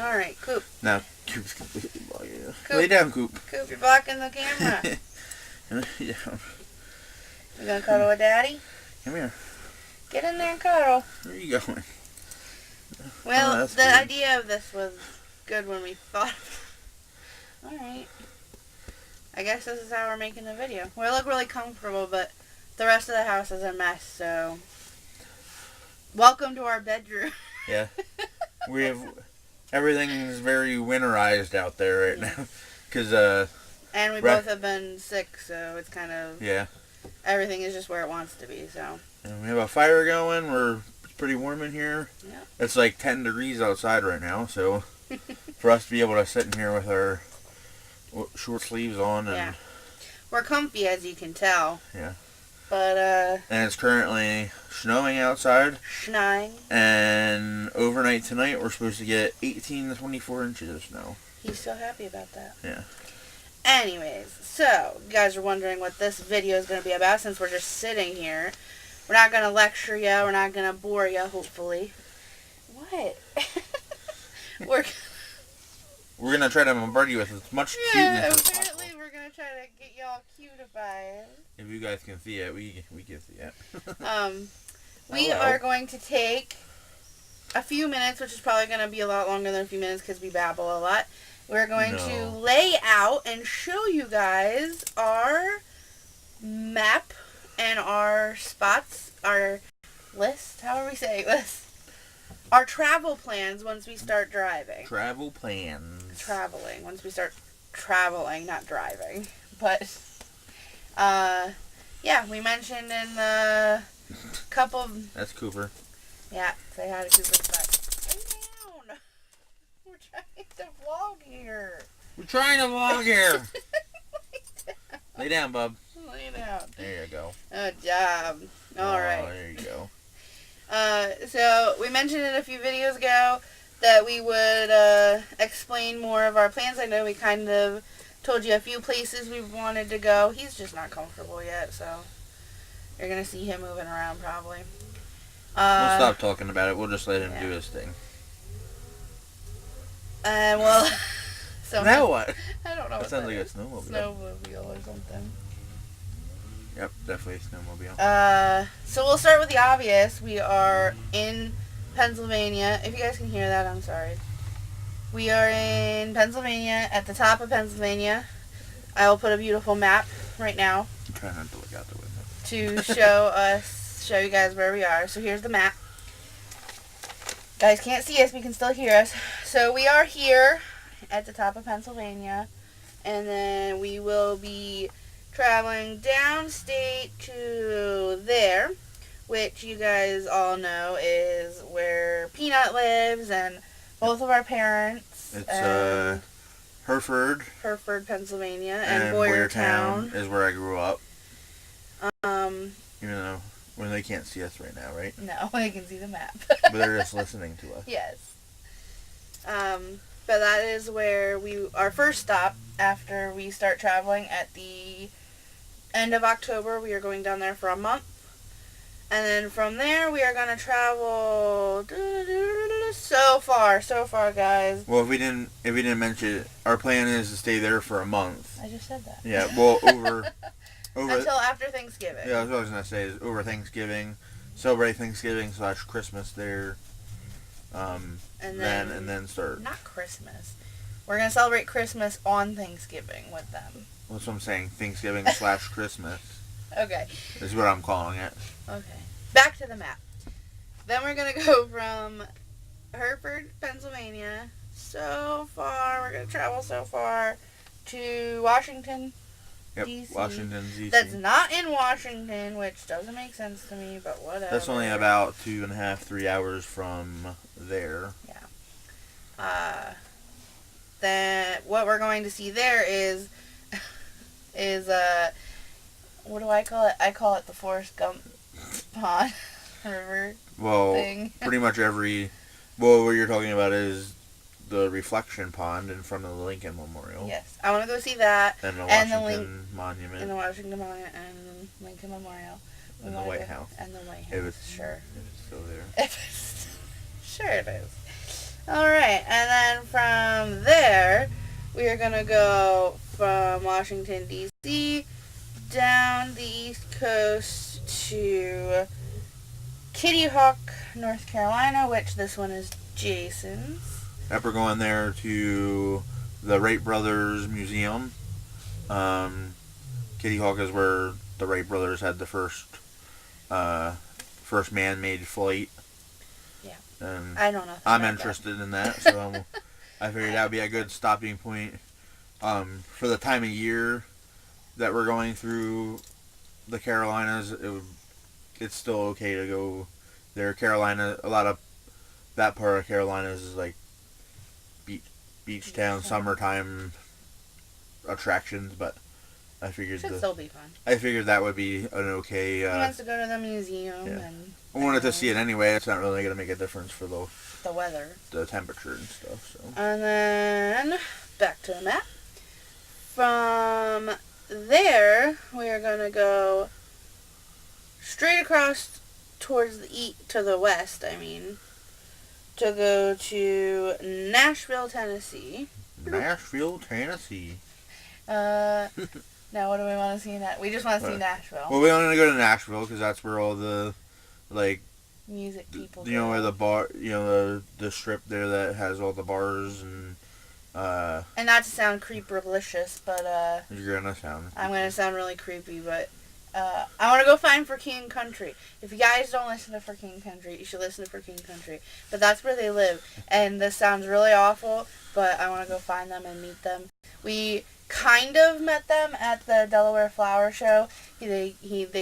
Alright, Coop. Now, Coop's completely blocking you. Coop. Lay down, Coop. Coop, you're blocking the camera. Lay down. You gonna cuddle with Daddy? Come here. Get in there and cuddle. Where are you going? Well, the weird. idea of this was good when we thought of it. Alright. I guess this is how we're making the video. We look really comfortable, but the rest of the house is a mess, so... Welcome to our bedroom. Yeah. We have... Everything is very winterized out there right now. Because, And we both have been sick, so it's kind of... Yeah. Everything is just where it wants to be, so... And we have a fire going. It's pretty warm in here. Yeah. It's like 10 degrees outside right now, so... for us to be able to sit in here with our short sleeves on and... Yeah. We're comfy, as you can tell. Yeah. But, And it's currently snowing outside. Schnine. And overnight tonight, we're supposed to get 18 to 24 inches of snow. He's so happy about that. Yeah. Anyways, so, you guys are wondering what this video is going to be about since we're just sitting here. We're not going to lecture you. We're not going to bore you, hopefully. What? We're going to try to bombard you with as much cuteness as possible. Apparently we're going to try to get y'all cutified. If you guys can see it, we can see it. We are going to take a few minutes, which is probably going to be a lot longer than a few minutes because we babble a lot. We're going to lay out and show you guys our map and our spots, our list, however we say list. Our travel plans once we start driving. Travel plans. Traveling. Once we start traveling, not driving. But, yeah, we mentioned in the couple... That's Cooper. Yeah, say hi to Cooper's butt. Lay down! We're trying to vlog here. We're trying to vlog here. Lay down, bub. Lay down. There you go. Good job. Alright. There you go. So, we mentioned in a few videos ago that we would explain more of our plans. I know we kind of told you a few places we wanted to go. He's just not comfortable yet, so you're going to see him moving around probably. We'll stop talking about it. We'll just let him do his thing. Well... so now what? I don't know. That sounds like a snowmobile. Snowmobile or something. Yep, definitely a snowmobile. So we'll start with the obvious. We are in Pennsylvania. If you guys can hear that, I'm sorry. We are in Pennsylvania, at the top of Pennsylvania. I will put a beautiful map right now. I'm trying not to look out the window. To show you guys where we are. So here's the map. Guys can't see us, but you can still hear us. So we are here at the top of Pennsylvania. And then we will be traveling downstate to there, which you guys all know is where Peanut lives and both of our parents. It's Hereford, Pennsylvania, and Boyertown is where I grew up. Even though when they can't see us right now, right? No, they can see the map. But they're just listening to us. Yes. But that is where our first stop after we start traveling at the end of October. We are going down there for a month. And then from there, we are going to travel so far, guys. Well, if we didn't mention it, our plan is to stay there for a month. I just said that. Yeah, well, over until after Thanksgiving. Yeah, that's what I was going to say, is over Thanksgiving, celebrate Thanksgiving / Christmas there, and then start. Not Christmas. We're going to celebrate Christmas on Thanksgiving with them. That's what I'm saying, Thanksgiving / Christmas. Okay. Is what I'm calling it. Okay. Back to the map. Then we're going to go from Hereford, Pennsylvania, so far. We're going to travel so far to Washington, Yep, D.C. Washington, D.C. That's not in Washington, which doesn't make sense to me, but whatever. That's only about 2.5, 3 hours from there. Yeah. Then what we're going to see there is what do I call it? I call it the Forrest Gump pond river thing. Pretty much what you're talking about is the reflection pond in front of the Lincoln Memorial. Yes. I want to go see that. And the Washington Monument. And the Washington Monument and Lincoln Memorial. And the White House. And the White House. If it's sure. If it's still there. Sure it is. Alright, and then from there, we are going to go from Washington, D.C. down the East Coast to Kitty Hawk, North Carolina, which this one is Jason's. Yep, we're going there to the Wright Brothers Museum. Kitty Hawk is where the Wright Brothers had the first man-made flight. Yeah. And I don't know. I'm interested in that, so I figured that would be a good stopping point for the time of year that we're going through the Carolinas. It's still okay to go there. Carolina, a lot of that part of Carolinas is like beach town, summertime attractions, but I figured should still be fun. I figured that would be an okay. He wants to go to the museum and I wanted to see it anyway. It's not really going to make a difference for the weather, the temperature and stuff. So. And then back to the map. From there, we are going to go straight across towards to the west. To go to Nashville, Tennessee. Nashville, Tennessee. Now what do we want to see in that? We just want to see Nashville. Well, we want to go to Nashville because that's where all the, music people. Where the bar, the strip there that has all the bars and. And not to sound creepy-licious, but you're gonna sound. I'm gonna sound really creepy, but I want to go find For King Country. If you guys don't listen to For King Country, you should listen to For King Country. But that's where they live, and this sounds really awful, but I want to go find them and meet them. We kind of met them at the Delaware Flower Show. They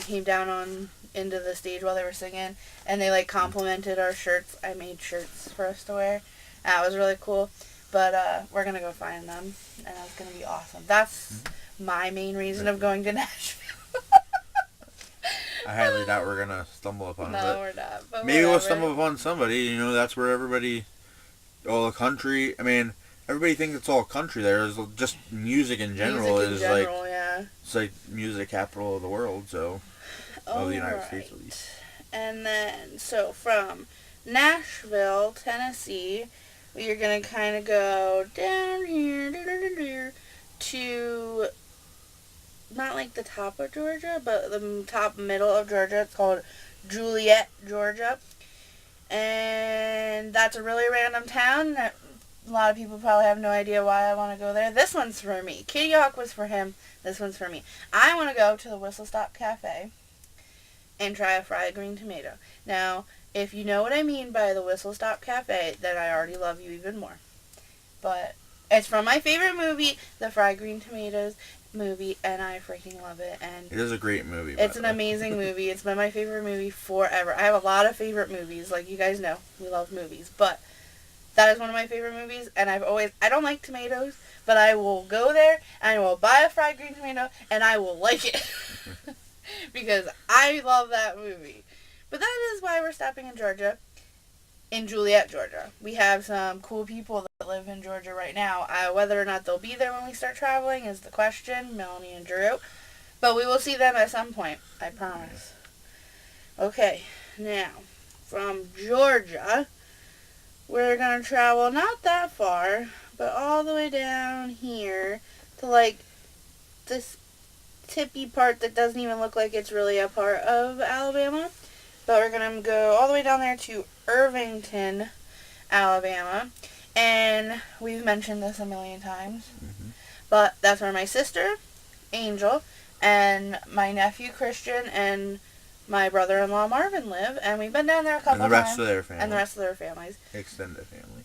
came down into the stage while they were singing, and they complimented our shirts. I made shirts for us to wear. That was really cool. But we're gonna go find them, and that's gonna be awesome. That's my main reason of going to Nashville. I highly doubt we're gonna stumble upon it. No, we're not. But maybe we'll stumble upon somebody. That's where everybody, all the country. Everybody thinks it's all country. There is just music in general. Yeah. It's like music capital of the world. So, of the United States at least. And then, so from Nashville, Tennessee, we are going to kind of go down here to not the top of Georgia, but the top middle of Georgia. It's called Juliet, Georgia. And that's a really random town that a lot of people probably have no idea why I want to go there. This one's for me. Kitty Hawk was for him. This one's for me. I want to go to the Whistle Stop Cafe and try a fried green tomato. Now, if you know what I mean by the Whistle Stop Cafe, then I already love you even more. But it's from my favorite movie, the Fried Green Tomatoes movie, and I freaking love it. And it is a great movie. It's an amazing movie. It's been my favorite movie forever. I have a lot of favorite movies. Like you guys know, we love movies. But that is one of my favorite movies, and I don't like tomatoes, but I will go there, and I will buy a fried green tomato, and I will like it. Because I love that movie. But that is why we're stopping in Georgia, in Juliet, Georgia. We have some cool people that live in Georgia right now. Whether or not they'll be there when we start traveling is the question, Melanie and Drew. But we will see them at some point, I promise. Okay, now, from Georgia, we're going to travel not that far, but all the way down here to this tippy part that doesn't even look like it's really a part of Alabama. But we're going to go all the way down there to Irvington, Alabama. And we've mentioned this a million times. Mm-hmm. But that's where my sister, Angel, and my nephew, Christian, and my brother-in-law, Marvin, live. And we've been down there a couple times. And the rest of their family. And the rest of their families. Extended family.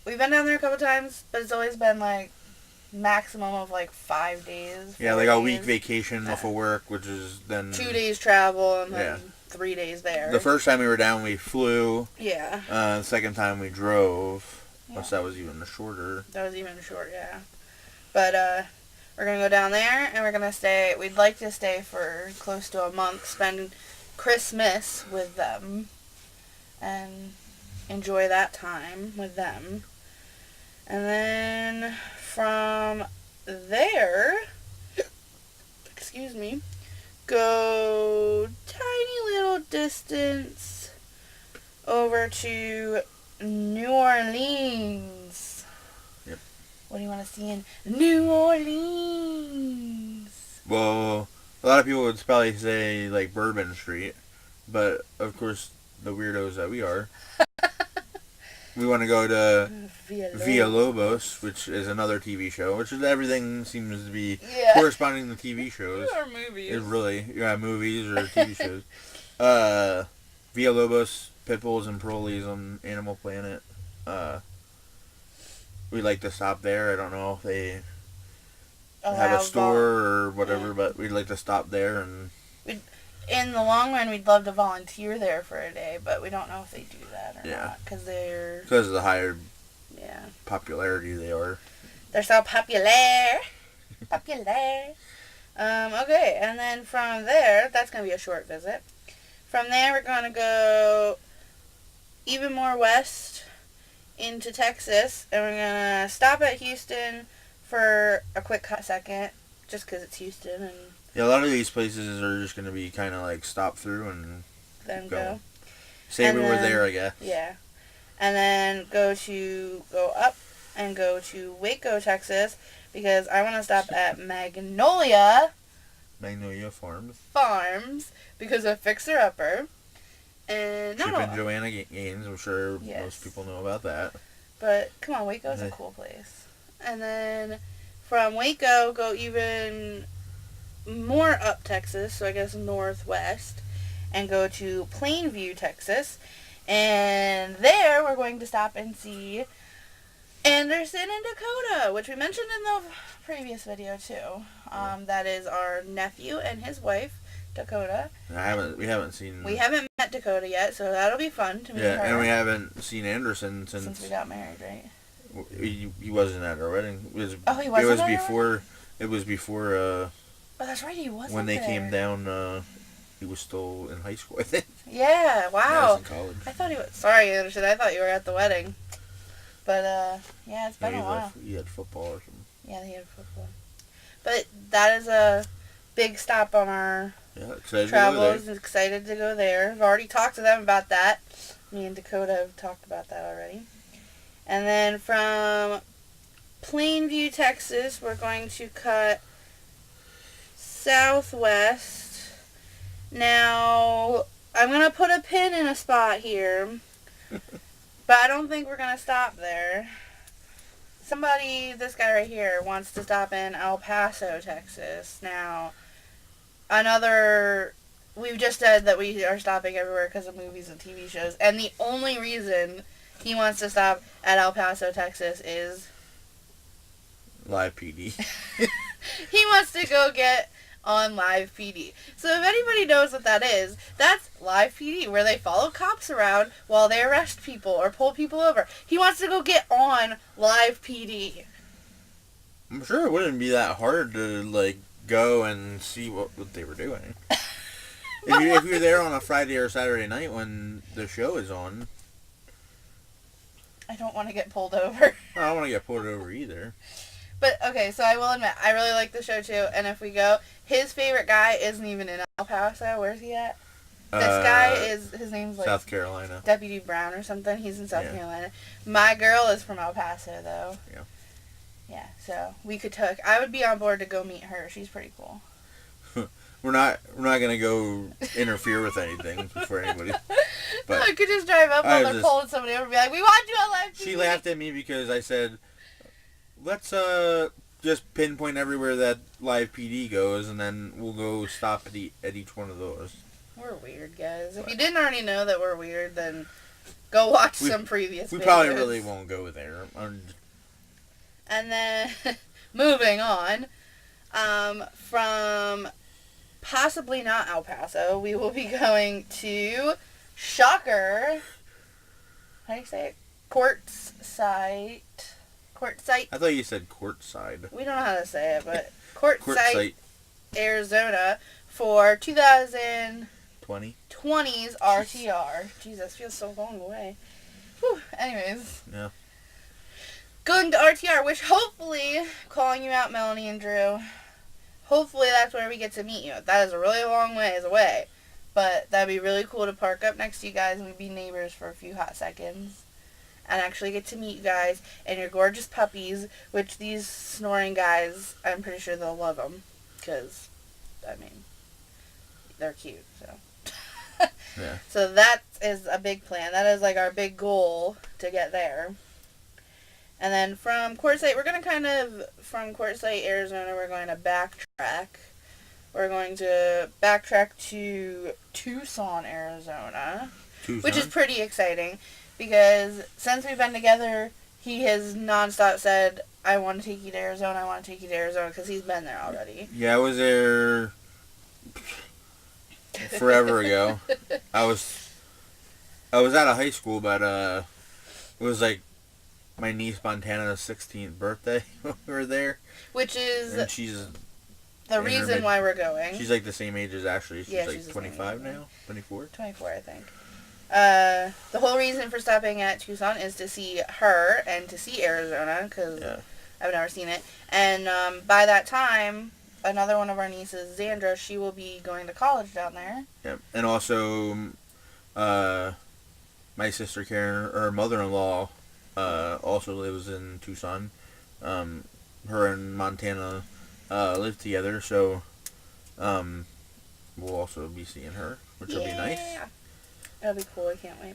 We've been down there a couple times, but it's always been maximum of 5 days. Yeah, a week vacation off of work, which is then 2 days travel and then 3 days there. The first time we were down, we flew. Yeah. The second time we drove. Plus that was even shorter. That was even short, yeah. But we're gonna go down there and we're gonna stay. We'd like to stay for close to a month, spend Christmas with them, and enjoy that time with them. And then from there, go tiny little distance over to New Orleans. Yep. What do you want to see in New Orleans? Well, a lot of people would probably say, like, Bourbon Street. But, of course, the weirdos that we are, we want to go to Villalobos, which is another TV show, which is everything seems to be corresponding to TV shows. Or movies. It really, movies or TV shows. Villalobos, Pitbulls, and Parolees on Animal Planet. We'd like to stop there. I don't know if they have a store or whatever, but we'd like to stop there. And in the long run, we'd love to volunteer there for a day, but we don't know if they do that or not. Because of the higher popularity they are. They're so popular. Okay, and then from there, that's going to be a short visit. From there, we're going to go even more west into Texas, and we're going to stop at Houston for a quick second, just because it's Houston. And a lot of these places are just going to be kind of like stop through and then go. Say we were there, I guess. Yeah. And then go up and go to Waco, Texas, because I want to stop at Magnolia Farms because of Fixer Upper. And Chip and Joanna Gaines, I'm sure most people know about that. But come on, Waco's a cool place. And then from Waco, go even more up Texas, so I guess northwest, and go to Plainview, Texas. And there we're going to stop and see Anderson and Dakota, which we mentioned in the previous video too. That is our nephew and his wife, Dakota. We haven't met Dakota yet, so that'll be fun to meet her. Yeah, and we haven't seen Anderson since we got married, right? He wasn't at our wedding. He wasn't. It was before. Oh, that's right. He wasn't. When they came down, he was still in high school, I think. Yeah. Wow. Yeah, he was in college. I thought he was. Sorry, Anderson. I thought you were at the wedding. But yeah, it's been a while. He had football or something. Yeah, he had football. But that is a big stop on our travels. Excited to go there. I've already talked to them about that. Me and Dakota have talked about that already. And then from Plainview, Texas, we're going to cut southwest. Now, I'm going to put a pin in a spot here, but I don't think we're going to stop there. This guy right here, wants to stop in El Paso, Texas. Now, we've just said that we are stopping everywhere because of movies and TV shows, and the only reason he wants to stop at El Paso, Texas is Live PD. He wants to go get on Live PD. So if anybody knows what that is, that's Live PD, where they follow cops around while they arrest people or pull people over. He wants to go get on Live PD. I'm sure it wouldn't be that hard to, like, go and see what they were doing. If you're there on a Friday or Saturday night when the show is on. I don't want to get pulled over. I don't want to get pulled over either. But, okay, so I will admit, I really like the show, too. And if we go, his favorite guy isn't even in El Paso. Where's he at? This guy his name's like South Carolina. Deputy Brown or something. He's in South Carolina. My girl is from El Paso, though. Yeah. Yeah, so I would be on board to go meet her. She's pretty cool. We're not gonna go interfere with anything for anybody. But I could just drive up while they're pulling somebody over and be like, "We want you on Live TV." She laughed at me because I said, "Let's just pinpoint everywhere that Live PD goes, and then we'll go stop at each one of those." We're weird, guys. If you didn't already know that we're weird, then go watch some previous videos. We probably really won't go there. And then, moving on, from possibly not El Paso, we will be going to, shocker, how do you say it? Quartzsite. I thought you said Quartzsite. We don't know how to say it, but Quartzsite, Arizona, for 2020's RTR. Jesus, feels so long away. Whew. Anyways. Yeah. Going to RTR, which hopefully, calling you out, Melanie and Drew, hopefully that's where we get to meet you. That is a really long ways away, but that'd be really cool to park up next to you guys and we'd be neighbors for a few hot seconds. and actually get to meet you guys and your gorgeous puppies, which these snoring guys, I'm pretty sure they'll love them, because, I mean, they're cute, so. Yeah. So that is a big plan. That is like our big goal to get there. And then from Quartzsite, from Quartzsite, Arizona, we're going to backtrack. We're going to backtrack to Tucson, Arizona. Which is pretty exciting, because since we've been together, he has nonstop said, I want to take you to Arizona, because he's been there already. Yeah, I was there forever ago. I was out of high school, but it was like my niece Montana's 16th birthday when we were there. Which is and she's the reason why we're going. She's like the same age as Ashley. She's like she's 25 now? 24? 24, I think. The whole reason for stopping at Tucson is to see her and to see Arizona, because I've never seen it. And by that time, another one of our nieces, Xandra, she will be going to college down there. Yeah, and also my sister Karen, her mother-in-law, also lives in Tucson. Her and Montana live together, so we'll also be seeing her, which will be nice. That'll be cool. I can't wait.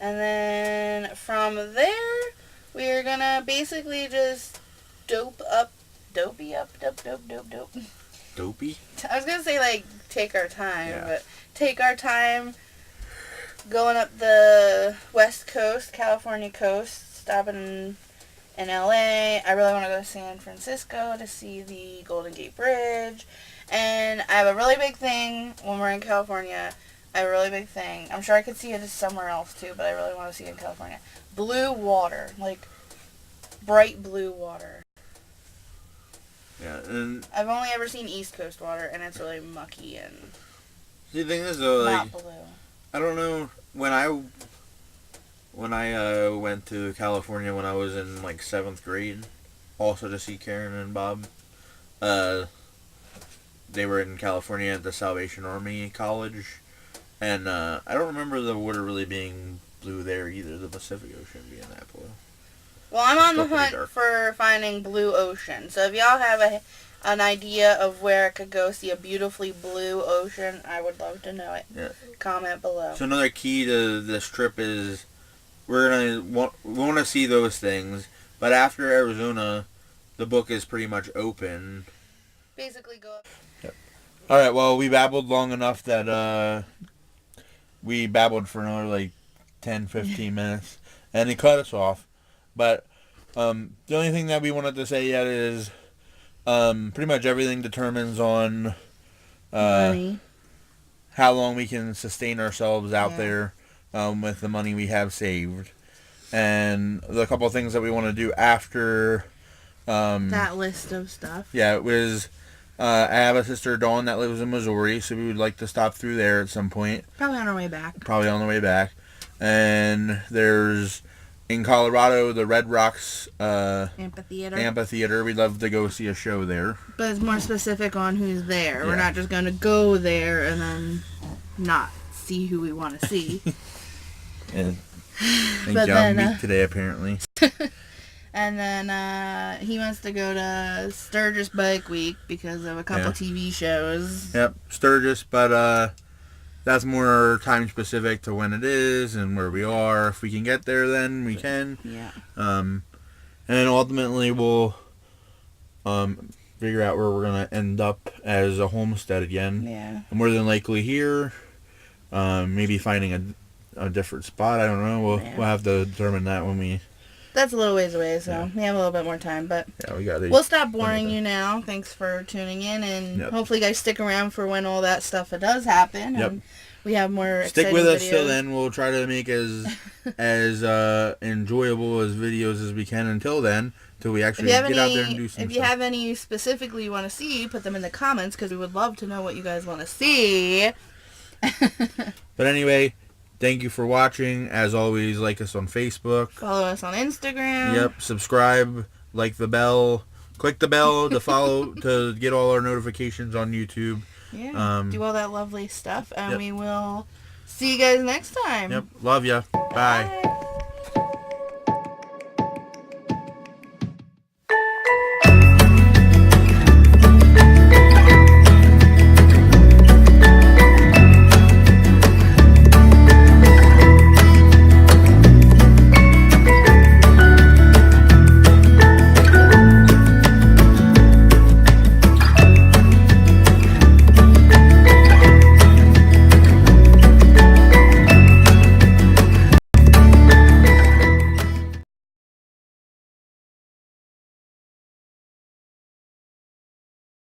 And then from there, we are gonna basically just dope. Dopey? I was gonna say like take our time, but take our time going up the West Coast, California coast, stopping in LA. I really want to go to San Francisco to see the Golden Gate Bridge. And I have a really big thing when we're in California. I'm sure I could see it somewhere else too, but I really want to see it in California. Blue water. Like, bright blue water. Yeah, and I've only ever seen East Coast water, and it's really mucky and the thing is, though, not like, blue. I don't know, when I went to California when I was in, like, 7th grade, also to see Karen and Bob, they were in California at the Salvation Army College, and I don't remember the water really being blue there either, the Pacific Ocean being that blue. Well, I'm on the hunt for finding blue ocean, so if y'all have an idea of where I could go see a beautifully blue ocean, I would love to know it. Yeah. Comment below. So another key to this trip is we want to see those things, but after Arizona, the book is pretty much open. Basically go up. Yep. All right, well, we babbled long enough that we babbled for another like 10, 15 minutes, and he cut us off. But the only thing that we wanted to say yet is pretty much everything determines on money. How long we can sustain ourselves out there with the money we have saved. And the couple of things that we want to do after that list of stuff. Yeah, it was I have a sister, Dawn, that lives in Missouri, so we would like to stop through there at some point. Probably on our way back. And there's... in Colorado, the Red Rocks Amphitheater. We'd love to go see a show there. But it's more specific on who's there. Yeah. We're not just going to go there and then not see who we want to see. And I think John Meek today, apparently. And then he wants to go to Sturgis Bike Week because of a couple TV shows. Yep, Sturgis, but that's more time specific to when it is and where we are. If we can get there, then we can. Yeah. And then ultimately we'll figure out where we're going to end up as a homestead again. Yeah. More than likely here. Maybe finding a different spot. I don't know. We'll have to determine that when we... That's a little ways away, so we have a little bit more time. But we'll stop boring you now. Thanks for tuning in, and hopefully you guys stick around for when all that stuff does happen. Yep. And we have more Stick with us till then. We'll try to make as enjoyable as videos as we can until then, till we actually get out there and do some stuff. If you have any specifically you want to see, put them in the comments, because we would love to know what you guys want to see. But anyway... thank you for watching. As always, like us on Facebook. Follow us on Instagram. Yep. Subscribe. Like the bell. Click the bell to follow to get all our notifications on YouTube. Yeah. Do all that lovely stuff. And we will see you guys next time. Yep. Love ya. Bye.